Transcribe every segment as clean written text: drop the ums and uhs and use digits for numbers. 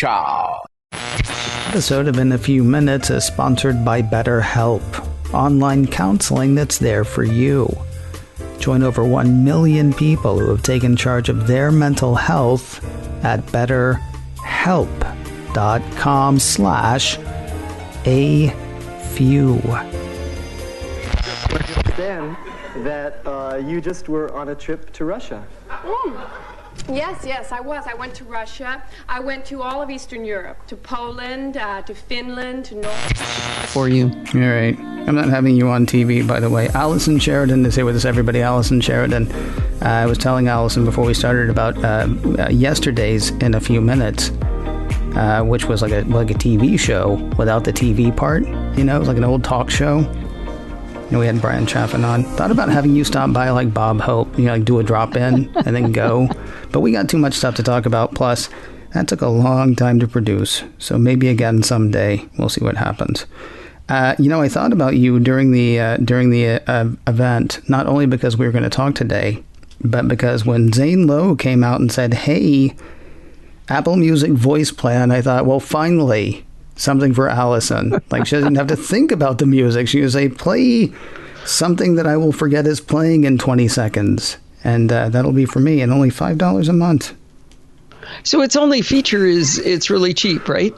Ciao. Episode of In a Few Minutes is sponsored by BetterHelp, online counseling that's there for you. Join over 1 million people who have taken charge of their mental health at betterhelp.com/afew. I understand that you just were on a trip to Russia. Yes, I was. I went to Russia. I went to all of Eastern Europe, to Poland, to Finland, to North. For you. All right. I'm not having you on TV, by the way. Allison Sheridan is here with us, everybody. Allison Sheridan. I was telling Allison before we started about yesterday's In a Few Minutes, which was like a TV show without the TV part. You know, it was like an old talk show. You know, we had Brian Chaffin on. Thought about having you stop by like Bob Hope, you know, like do a drop-in and then go. But we got too much stuff to talk about. Plus, that took a long time to produce. So maybe again someday. We'll see what happens. You know, I thought about you during the event, not only because we were going to talk today, but because when Zane Lowe came out and said, hey, Apple Music voice plan, I thought, well, finally, something for Allison. Like, she doesn't have to think about the music. She can say, play something that I will forget is playing in 20 seconds. And that'll be for me, and only $5 a month. So its only feature is it's really cheap, right?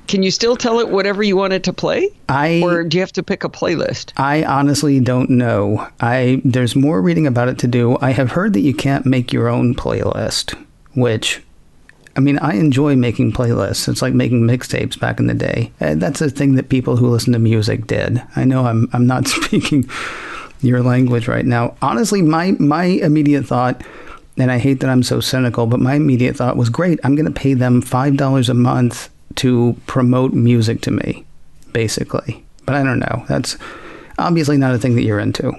Can you still tell it whatever you want it to play? Or do you have to pick a playlist? I honestly don't know. There's more reading about it to do. I have heard that you can't make your own playlist, which, I mean, I enjoy making playlists. It's like making mixtapes back in the day. That's a thing that people who listen to music did. I know I'm not speaking your language right now. Honestly, my immediate thought, and I hate that I'm so cynical, but my immediate thought was, great, I'm going to pay them $5 a month to promote music to me, basically. But I don't know. That's obviously not a thing that you're into.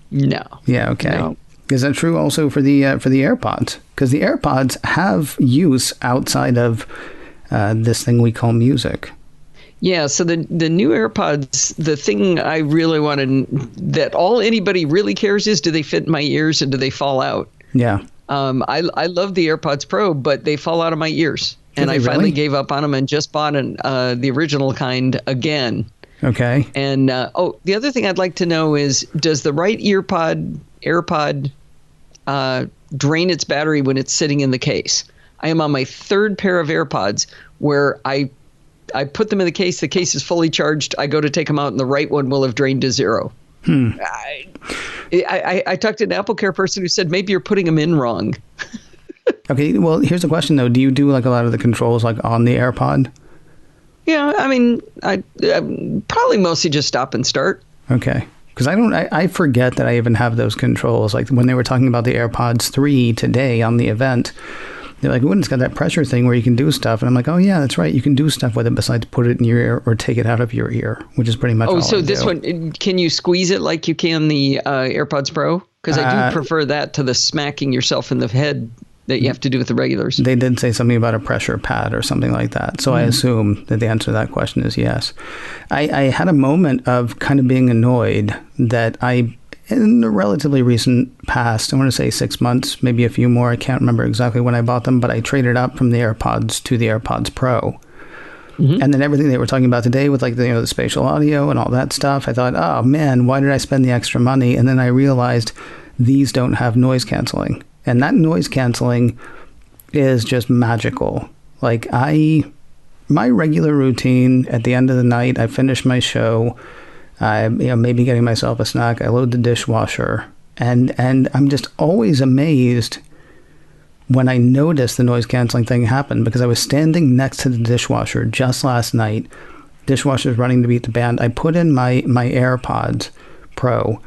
No. Yeah, okay. No. Is that true also for the AirPods? Because the AirPods have use outside of this thing we call music. Yeah, so the new AirPods, the thing I really wanted, that all anybody really cares is, do they fit in my ears and do they fall out? Yeah. I love the AirPods Pro, but they fall out of my ears. And I finally gave up on them and just bought the original kind again. Okay. And, the other thing I'd like to know is, does the right AirPod drain its battery when it's sitting in the case? I am on my third pair of AirPods where I put them in the case is fully charged, I go to take them out, and the right one will have drained to zero. I talked to an AppleCare person who said, maybe you're putting them in wrong. Okay, well, here's the question, though. Do you do like a lot of the controls like on the AirPod? Yeah, I mean, I probably mostly just stop and start. Okay. Because I forget that I even have those controls. Like when they were talking about the AirPods 3 today on the event, they're like, it's got that pressure thing where you can do stuff. And I'm like, oh, yeah, that's right. You can do stuff with it besides put it in your ear or take it out of your ear, which is pretty much all I do. Oh, so this one, can you squeeze it like you can the AirPods Pro? Because I do prefer that to the smacking yourself in the head that you have to do with the regulars. They did say something about a pressure pad or something like that. So I assume that the answer to that question is yes. I had a moment of kind of being annoyed that in the relatively recent past, I want to say 6 months, maybe a few more, I can't remember exactly when I bought them, but I traded up from the AirPods to the AirPods Pro. Mm-hmm. And then everything they were talking about today with like the spatial audio and all that stuff, I thought, oh man, why did I spend the extra money? And then I realized these don't have noise canceling. And that noise canceling is just magical. Like my regular routine at the end of the night, I finish my show, maybe getting myself a snack, I load the dishwasher, and I'm just always amazed when I notice the noise canceling thing happen, because I was standing next to the dishwasher just last night. Dishwasher's running to beat the band. I put in my AirPods Pro,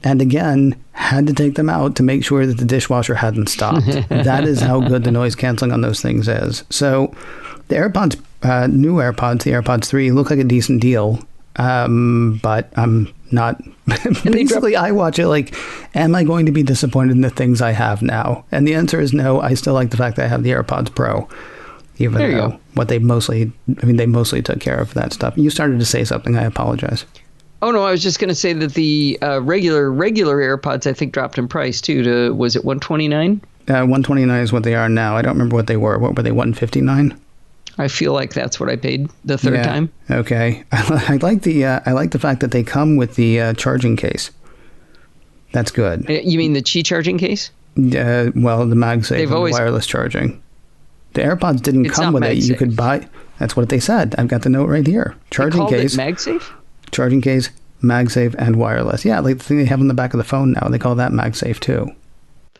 and again, had to take them out to make sure that the dishwasher hadn't stopped. That is how good the noise canceling on those things is. So the AirPods, new AirPods, the AirPods 3, look like a decent deal. But I'm not. Basically, I watch it like, am I going to be disappointed in the things I have now? And the answer is no. I still like the fact that I have the AirPods Pro, even though what they mostly took care of that stuff. You started to say something. I apologize. Oh, no, I was just going to say that the regular AirPods, I think, dropped in price, too, to, was it $129? $129 is what they are now. I don't remember what they were. What were they, $159? I feel like that's what I paid the third time. Okay. I like the fact that they come with the charging case. That's good. You mean the Qi charging case? Well, the MagSafe and wireless charging. The AirPods didn't come with it. You could buy. That's what they said. I've got the note right here. Charging case. They called it MagSafe? Charging case, MagSafe, and wireless. Yeah, like the thing they have on the back of the phone now. They call that MagSafe too.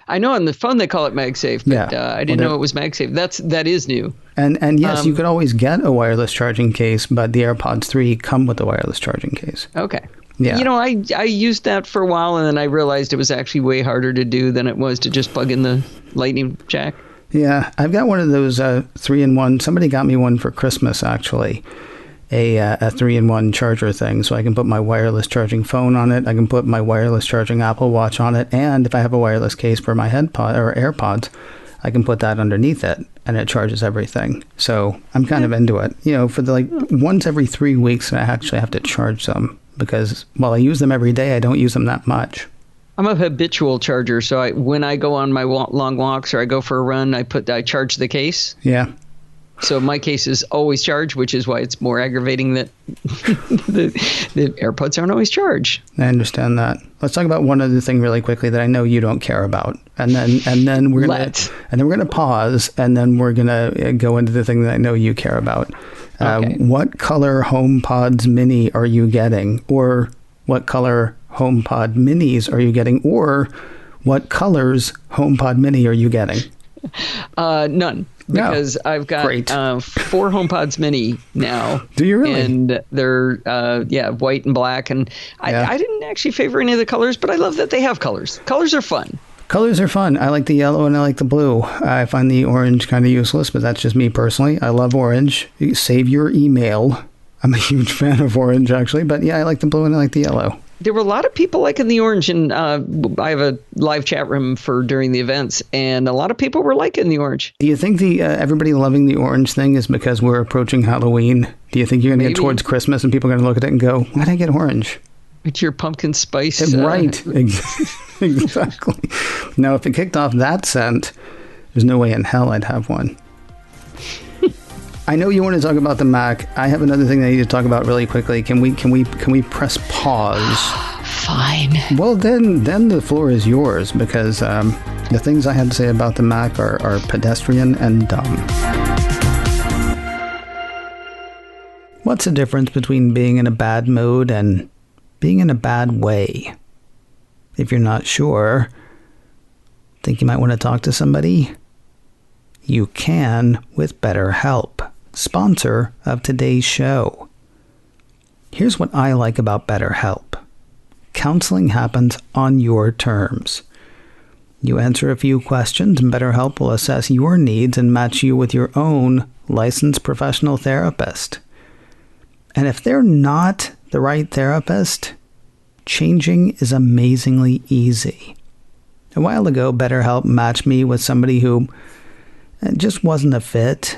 I know on the phone they call it MagSafe, but I didn't know it was MagSafe. That is new. And yes, you could always get a wireless charging case, but the AirPods 3 come with a wireless charging case. Okay. Yeah. You know, I used that for a while, and then I realized it was actually way harder to do than it was to just plug in the lightning jack. Yeah, I've got one of those 3-in-1. Somebody got me one for Christmas, actually. A 3-in-1 charger thing, so I can put my wireless charging phone on it. I can put my wireless charging Apple Watch on it, and if I have a wireless case for my AirPods, I can put that underneath it, and it charges everything. So I'm kind of into it. You know, for once every 3 weeks, I actually have to charge them because while I use them every day, I don't use them that much. I'm a habitual charger, so when I go on my long walks or I go for a run, I charge the case. Yeah. So my case is always charged, which is why it's more aggravating that the AirPods aren't always charged. I understand that. Let's talk about one other thing really quickly that I know you don't care about, and then we're gonna pause, and then we're gonna go into the thing that I know you care about. Okay. What color HomePods Mini are you getting, or what color HomePod Minis are you getting, or what colors HomePod Mini are you getting? None. Because I've got 4 HomePods Mini now. Do you really? And they're, white and black. And I didn't actually favor any of the colors, but I love that they have colors. Colors are fun. Colors are fun. I like the yellow and I like the blue. I find the orange kind of useless, but that's just me personally. I love orange. Save your email. I'm a huge fan of orange, actually. But yeah, I like the blue and I like the yellow. There were a lot of people liking the orange, and I have a live chat room for during the events, and a lot of people were liking the orange. Do you think the everybody loving the orange thing is because we're approaching Halloween? Do you think you're going to get towards Christmas and people are going to look at it and go, why did I get orange? It's your pumpkin spice. Right. Exactly. Now, if it kicked off that scent, there's no way in hell I'd have one. I know you want to talk about the Mac. I have another thing I need to talk about really quickly. Can we press pause? Fine. Well, then the floor is yours, because the things I had to say about the Mac are pedestrian and dumb. What's the difference between being in a bad mood and being in a bad way? If you're not sure, think you might want to talk to somebody? You can with BetterHelp, sponsor of today's show. Here's what I like about BetterHelp. Counseling happens on your terms. You answer a few questions and BetterHelp will assess your needs and match you with your own licensed professional therapist. And if they're not the right therapist, changing is amazingly easy. A while ago, BetterHelp matched me with somebody who just wasn't a fit.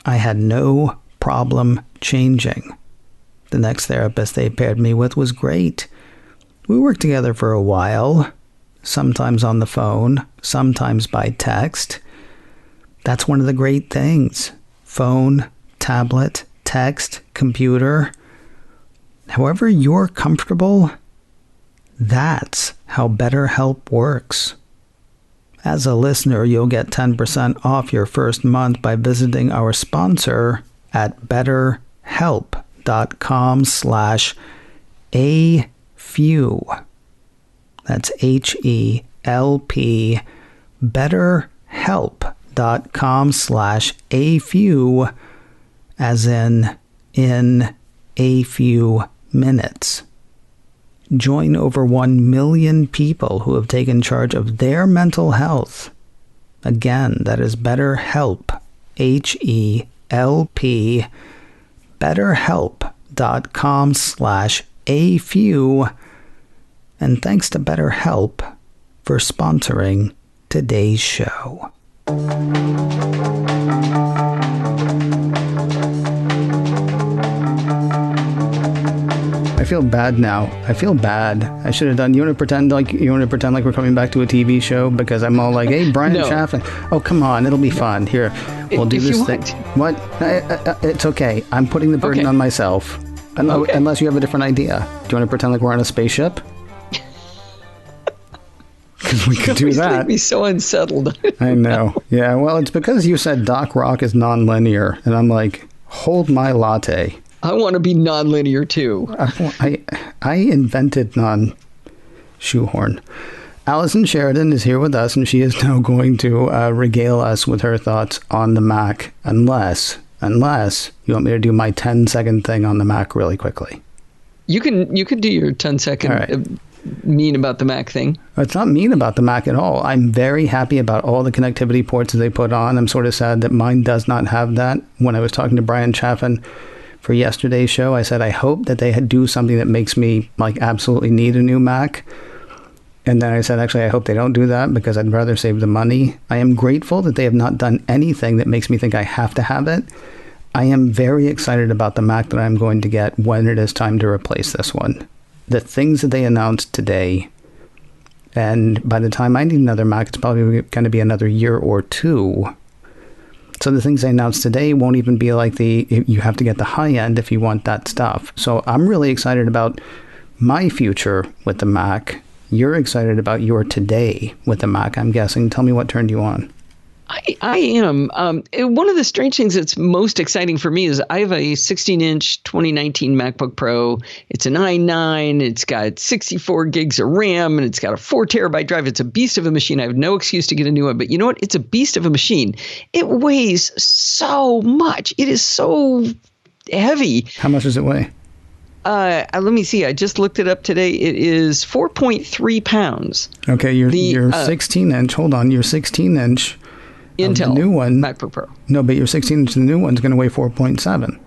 I had no problem changing. The next therapist they paired me with was great. We worked together for a while, sometimes on the phone, sometimes by text. That's one of the great things. Phone, tablet, text, computer. However you're comfortable, that's how BetterHelp works. As a listener, you'll get 10% off your first month by visiting our sponsor at betterhelp.com/AFEW. That's HELP. betterhelp.com/AFEW, as in a few minutes. Join over 1 million people who have taken charge of their mental health. Again, that is BetterHelp, HELP, betterhelp.com/AFEW. And thanks to BetterHelp for sponsoring today's show. I feel bad now. I feel bad. I should have done. You want to pretend like we're coming back to a TV show because I'm all like, hey, Brian Chaffin. Oh, come on, it'll be fun. Here, we'll do this thing. What? It's okay. I'm putting the burden on myself. Unless you have a different idea. Do you want to pretend like we're on a spaceship? Because we could do that. Make me so unsettled. I know. Yeah. Well, it's because you said Doc Rock is non-linear, and I'm like, hold my latte. I want to be non-linear too. I invented non-shoehorn. Allison Sheridan is here with us, and she is now going to regale us with her thoughts on the Mac, unless you want me to do my 10-second thing on the Mac really quickly. You can do your 10-second mean about the Mac thing. It's not mean about the Mac at all. I'm very happy about all the connectivity ports that they put on. I'm sort of sad that mine does not have that. When I was talking to Brian Chaffin for yesterday's show, I said I hope that they do something that makes me like absolutely need a new Mac. And then I said, actually, I hope they don't do that because I'd rather save the money. I am grateful that they have not done anything that makes me think I have to have it. I am very excited about the Mac that I'm going to get when it is time to replace this one. The things that they announced today, and by the time I need another Mac, it's probably going to be another year or two. So the things they announced today won't even be like you have to get the high end if you want that stuff. So I'm really excited about my future with the Mac. You're excited about your today with the Mac, I'm guessing. Tell me what turned you on. I am. One of the strange things that's most exciting for me is I have a 16-inch 2019 MacBook Pro. It's an i9. It's got 64 gigs of RAM, and it's got a 4 terabyte drive. It's a beast of a machine. I have no excuse to get a new one. But you know what? It's a beast of a machine. It weighs so much. It is so heavy. How much does it weigh? Let me see. I just looked it up today. It is 4.3 pounds. Okay, your 16-inch. Hold on. Your 16-inch. Intel the new one, MacBook Pro. No, but your 16-inch, the new one's going to weigh 4.7.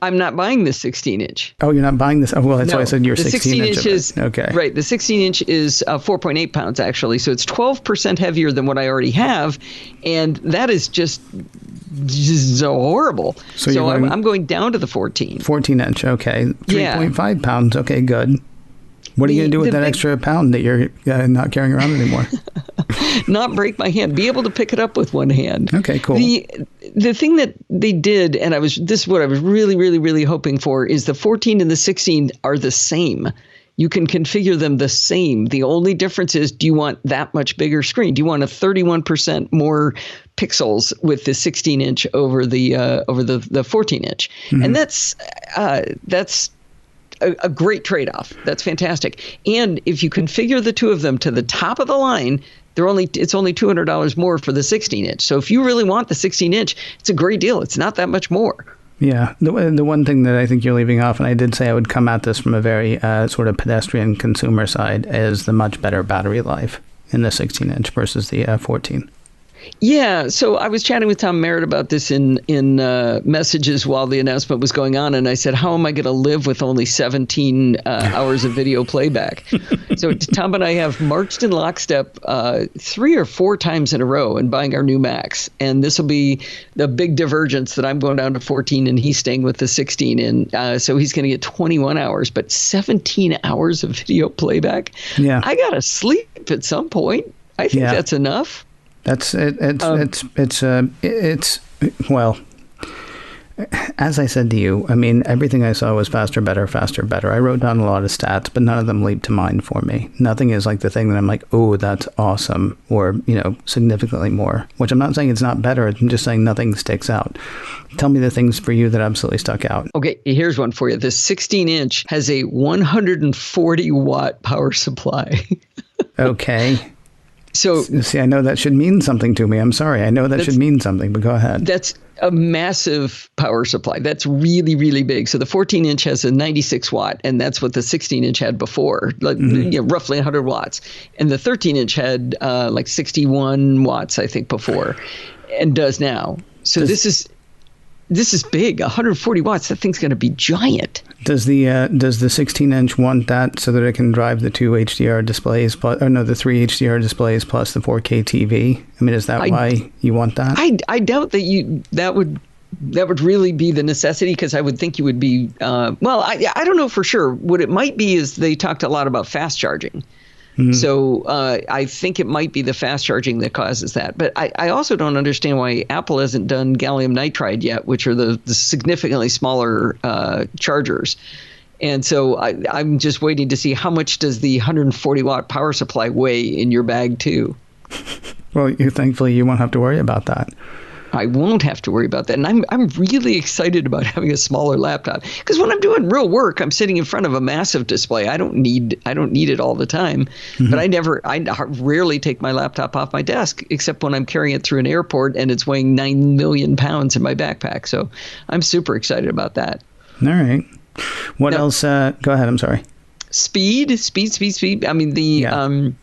I'm not buying the 16-inch. Oh, you're not buying this? Oh, well, that's why I said your 16-inch is okay. Right, the 16-inch is 4.8 pounds actually, so it's 12% heavier than what I already have, and that is just so horrible. So I'm going down to the 14-inch. Okay, 3.5 pounds. Okay, good. What are you going to do with that extra pound that you're not carrying around anymore? Not break my hand. Be able to pick it up with one hand. Okay, cool. The thing that they did, and this is what I was really, really, really hoping for, is the 14 and the 16 are the same. You can configure them the same. The only difference is, do you want that much bigger screen? Do you want a 31% more pixels with the 16-inch over the 14-inch? Mm-hmm. And that's a great trade-off. That's fantastic. And if you configure the two of them to the top of the line, it's only $200 more for the 16-inch. So if you really want the 16-inch, it's a great deal. It's not that much more. Yeah. The one thing that I think you're leaving off, and I did say I would come at this from a very sort of pedestrian consumer side, is the much better battery life in the 16-inch versus the 14. Yeah, so I was chatting with Tom Merritt about this in messages while the announcement was going on, and I said, how am I going to live with only 17 hours of video playback? So Tom and I have marched in lockstep 3 or 4 times in a row in buying our new Macs, and this will be the big divergence that I'm going down to 14 and he's staying with the 16, and so he's going to get 21 hours, but 17 hours of video playback? Yeah. I got to sleep at some point. I think that's enough. That's it. It's well, as I said to you, I mean, everything I saw was faster, better, faster, better. I wrote down a lot of stats, but none of them leaped to mind for me. Nothing is like the thing that I'm like, oh, that's awesome, or, significantly more, which I'm not saying it's not better. I'm just saying nothing sticks out. Tell me the things for you that absolutely stuck out. Okay, here's one for you. The 16-inch has a 140-watt power supply. Okay. So see, I know that should mean something to me. I'm sorry. I know that should mean something, but go ahead. That's a massive power supply. That's really, really big. So the 14-inch has a 96 watt, and that's what the 16-inch had before, roughly 100 watts. And the 13-inch had like 61 watts, I think, before, and does now. So this is big. 140 watts. That thing's going to be giant. Does the 16-inch want that so that it can drive the 2 HDR displays the 3 HDR displays plus the 4K TV? I mean, is that why you want that? I doubt that would really be the necessity, because I would think you would be, I don't know for sure. What it might be is they talked a lot about fast charging. Mm-hmm. So I think it might be the fast charging that causes that. But I also don't understand why Apple hasn't done gallium nitride yet, which are the significantly smaller chargers. And so I'm just waiting to see how much does the 140-watt power supply weigh in your bag, too. Well, thankfully, you won't have to worry about that. I won't have to worry about that. And I'm really excited about having a smaller laptop, because when I'm doing real work, I'm sitting in front of a massive display. I don't need it all the time. Mm-hmm. But I rarely take my laptop off my desk, except when I'm carrying it through an airport and it's weighing 9 million pounds in my backpack. So I'm super excited about that. All right. What else? Go ahead. I'm sorry. Speed. I mean,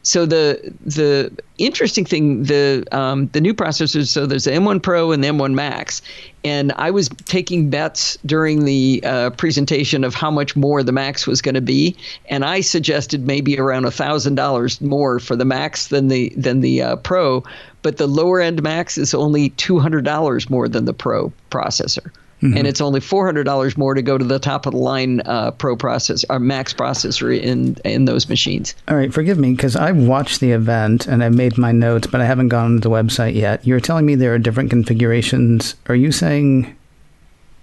so the interesting thing, the new processors, so there's the M1 Pro and the M1 Max, and I was taking bets during the presentation of how much more the Max was going to be, and I suggested maybe around $1,000 more for the Max than the Pro, but the lower end Max is only $200 more than the Pro processor. Mm-hmm. And it's only $400 more to go to the top of the line Pro processor or Max processor in those machines. All right, forgive me, because I've watched the event and I've made my notes, but I haven't gone to the website yet. You're telling me there are different configurations. Are you saying,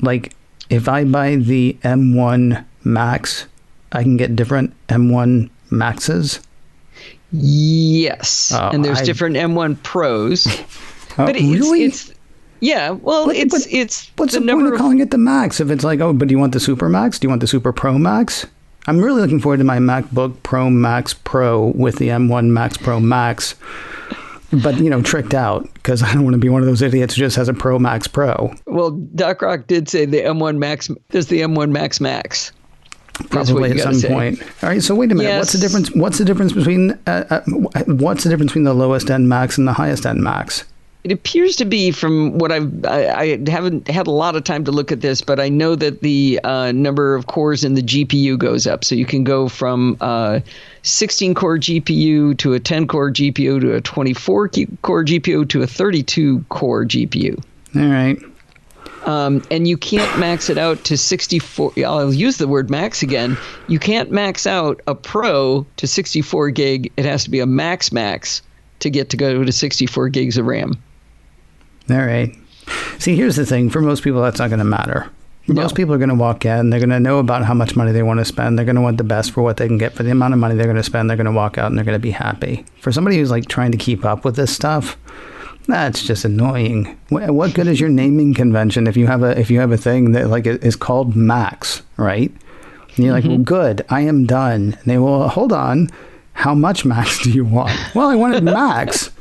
like, if I buy the M1 Max, I can get different M1 Maxes? Yes, and there's different M1 Pros. But really? Yeah, well, what's the point of calling it the Max if it's like, oh, but do you want the Super Max? Do you want the Super Pro Max? I'm really looking forward to my MacBook Pro Max Pro with the M1 Max Pro Max, but, tricked out, because I don't want to be one of those idiots who just has a Pro Max Pro. Well, Doc Rock did say the M1 Max, there's the M1 Max Max. Probably at some point. All right, so wait a minute. Yes. What's the difference between the lowest end Max and the highest end Max? It appears to be, from what I haven't had a lot of time to look at this, but I know that the number of cores in the GPU goes up. So you can go from 16-core GPU to a 10-core GPU to a 24-core GPU to a 32-core GPU. All right. And you can't max it out to 64. I'll use the word max again. You can't max out a Pro to 64 gig. It has to be a max to go to 64 gigs of RAM. All right. See, here's the thing. For most people, that's not going to matter. Most people are going to walk in. They're going to know about how much money they want to spend. They're going to want the best for what they can get for the amount of money they're going to spend. They're going to walk out and they're going to be happy. For somebody who's like trying to keep up with this stuff, that's just annoying. What good is your naming convention if you have a thing that like is called Max, right? And you're like, well, good. I am done. And they will hold on. How much Max do you want? Well, I wanted Max.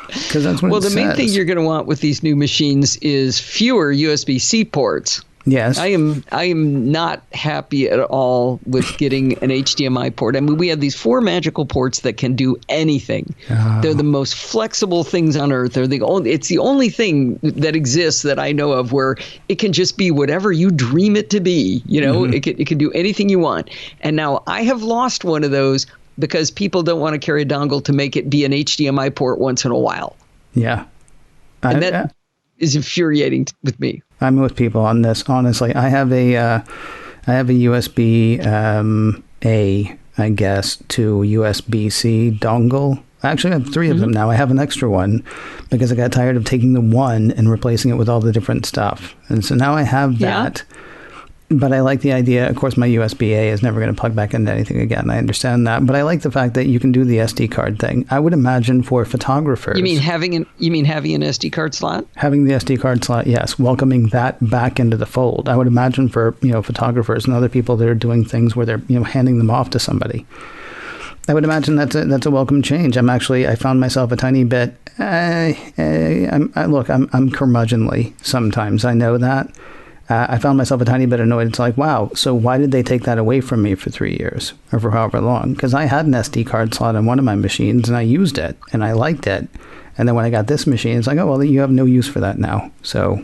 Because that's what it says. The main thing you're going to want with these new machines is fewer USB-C ports. Yes. I am not happy at all with getting an HDMI port. I mean, we have these 4 magical ports that can do anything. Oh. They're the most flexible things on earth. It's the only thing that exists that I know of where it can just be whatever you dream it to be. It can do anything you want. And now I have lost one of those because people don't want to carry a dongle to make it be an HDMI port once in a while. Yeah. And that is infuriating with me. I'm with people on this. Honestly, I have a USB A, I guess, to USB-C dongle. Actually, I have 3 of them now. I have an extra one because I got tired of taking the one and replacing it with all the different stuff. And so now I have that. But I like the idea. Of course, my USB-A is never going to plug back into anything again. I understand that. But I like the fact that you can do the SD card thing. I would imagine for photographers. You mean having an SD card slot? Having the SD card slot, yes. Welcoming that back into the fold. I would imagine for photographers and other people that are doing things where they're handing them off to somebody. I would imagine that's a welcome change. I found myself a tiny bit. I'm curmudgeonly sometimes. I know that. I found myself a tiny bit annoyed. It's like, wow, so why did they take that away from me for 3 years or for however long? Because I had an SD card slot on one of my machines and I used it and I liked it. And then when I got this machine, it's like, oh, well, you have no use for that now. So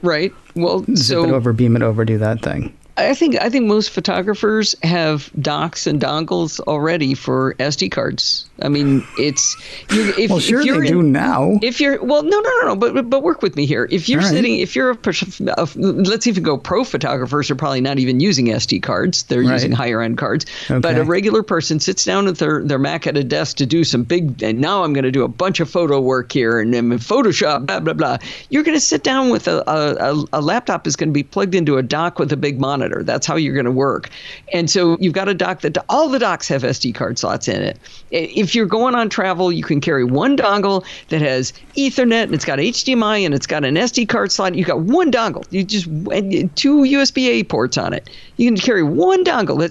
right. Well, zip it over, beam it over, do that thing. I think most photographers have docks and dongles already for SD cards. I mean, it's if you're they do now. If you're no, but work with me here. If you're let's even go pro photographers are probably not even using SD cards. They're using higher end cards. Okay. But a regular person sits down at their Mac at a desk to do some big. And now I'm going to do a bunch of photo work here and then Photoshop, blah blah blah. You're going to sit down with a laptop is going to be plugged into a dock with a big monitor. That's how you're going to work. And so you've got a dock that all the docks have SD card slots in it. If you're going on travel, you can carry one dongle that has Ethernet and it's got HDMI and it's got an SD card slot. You've got one dongle. You just 2 USB-A ports on it. You can carry one dongle.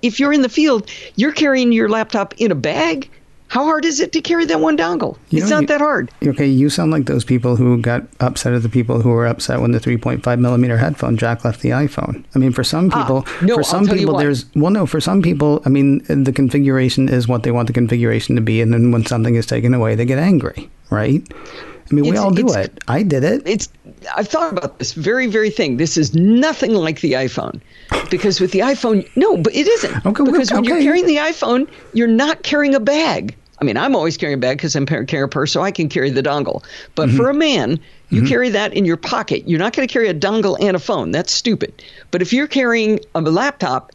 If you're in the field, you're carrying your laptop in a bag. How hard is it to carry that one dongle? It's not that hard. Okay, you sound like those people who got upset at the people who were upset when the 3.5 millimeter headphone jack left the iPhone. I mean, for some people, for some people, I mean, the configuration is what they want the configuration to be, and then when something is taken away, they get angry, right? I mean, we all do it. I did it. I've thought about this very, very thing. This is nothing like the iPhone. Because with the iPhone, no, but it isn't. Because when you're carrying the iPhone, you're not carrying a bag. I mean, I'm always carrying a bag because I'm carrying a purse, so I can carry the dongle. But for a man, you carry that in your pocket. You're not going to carry a dongle and a phone. That's stupid. But if you're carrying a laptop,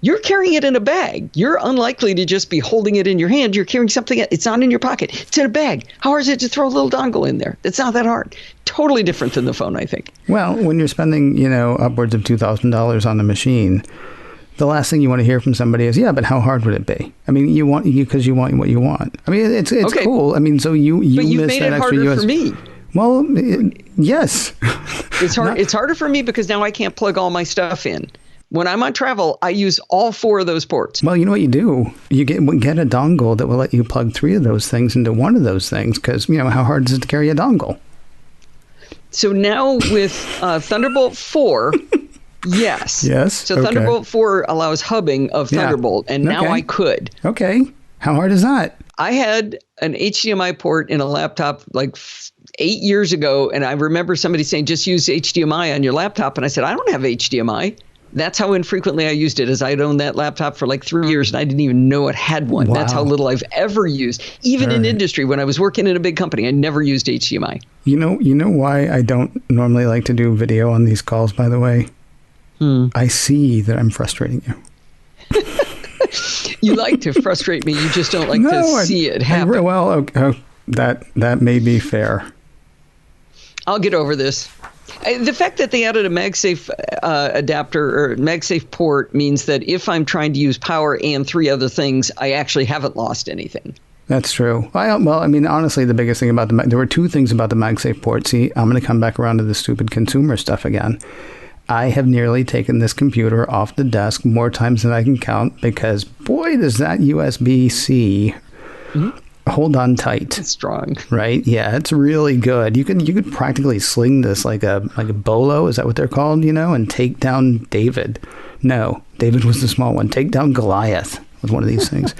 you're carrying it in a bag. You're unlikely to just be holding it in your hand. You're carrying something. It's not in your pocket. It's in a bag. How hard is it to throw a little dongle in there? It's not that hard. Totally different than the phone, I think. Well, when you're spending, upwards of $2,000 on the machine, the last thing you want to hear from somebody is, yeah, but how hard would it be? I mean, because you want what you want. I mean, it's okay. Cool. I mean, so you missed that extra US. But you've made it harder for me. Well, yes. It's hard. It's harder for me because now I can't plug all my stuff in. When I'm on travel, I use all 4 of those ports. Well, you know what you do? You get a dongle that will let you plug 3 of those things into one of those things because, how hard is it to carry a dongle? So now with Thunderbolt 4... Yes. Yes. So Thunderbolt 4 allows hubbing of Thunderbolt, and now I could. Okay. How hard is that? I had an HDMI port in a laptop like 8 years ago, and I remember somebody saying, just use HDMI on your laptop. And I said, I don't have HDMI. That's how infrequently I used it, as I'd owned that laptop for like 3 years, and I didn't even know it had one. Wow. That's how little I've ever used. Even in industry, when I was working in a big company, I never used HDMI. You know why I don't normally like to do video on these calls, by the way? I see that I'm frustrating you. You like to frustrate me. You just don't like to see it happen. That may be fair. I'll get over this. The fact that they added a MagSafe adapter or MagSafe port means that if I'm trying to use power and 3 other things, I actually haven't lost anything. That's true. Well, I mean, honestly, the biggest thing about there were 2 things about the MagSafe port. See, I'm going to come back around to the stupid consumer stuff again. I have nearly taken this computer off the desk more times than I can count because, boy, does that USB-C hold on tight. It's strong. Right? Yeah, it's really good. You could practically sling this like a bolo, is that what they're called, and take down David. No, David was the small one. Take down Goliath with one of these things.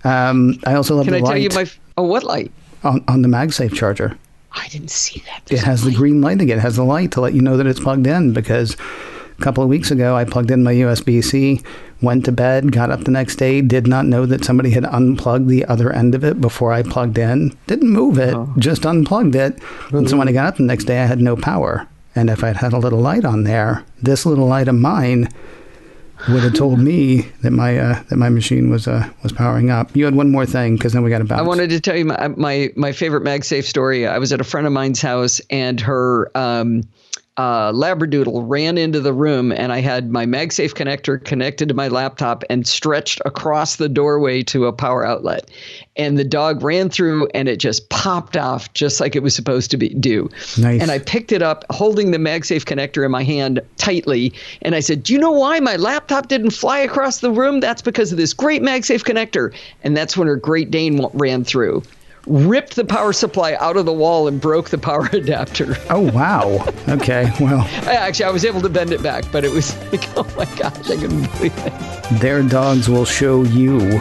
I also love the light. Can I tell you what light? On the MagSafe charger. I didn't see that. It has the green light again. It has the light to let you know that it's plugged in because a couple of weeks ago I plugged in my USB-C, went to bed, got up the next day, did not know that somebody had unplugged the other end of it before I plugged in. Didn't move it, just unplugged it. And so when I got up the next day, I had no power. And if I'd had a little light on there, this little light of mine would have told me that my machine was powering up. You had one more thing, because then we got to bounce. I wanted to tell you my favorite MagSafe story. I was at a friend of mine's house, and her Labradoodle ran into the room, and I had my MagSafe connector connected to my laptop and stretched across the doorway to a power outlet. And the dog ran through, and it just popped off just like it was supposed to do. Nice. And I picked it up, holding the MagSafe connector in my hand tightly. And I said, do you know why my laptop didn't fly across the room? That's because of this great MagSafe connector. And that's when her Great Dane ran through, ripped the power supply out of the wall, and broke the power adapter. Oh, wow. Okay, well. I was able to bend it back, but it was like, oh my gosh, I couldn't believe it. Their dogs will show you.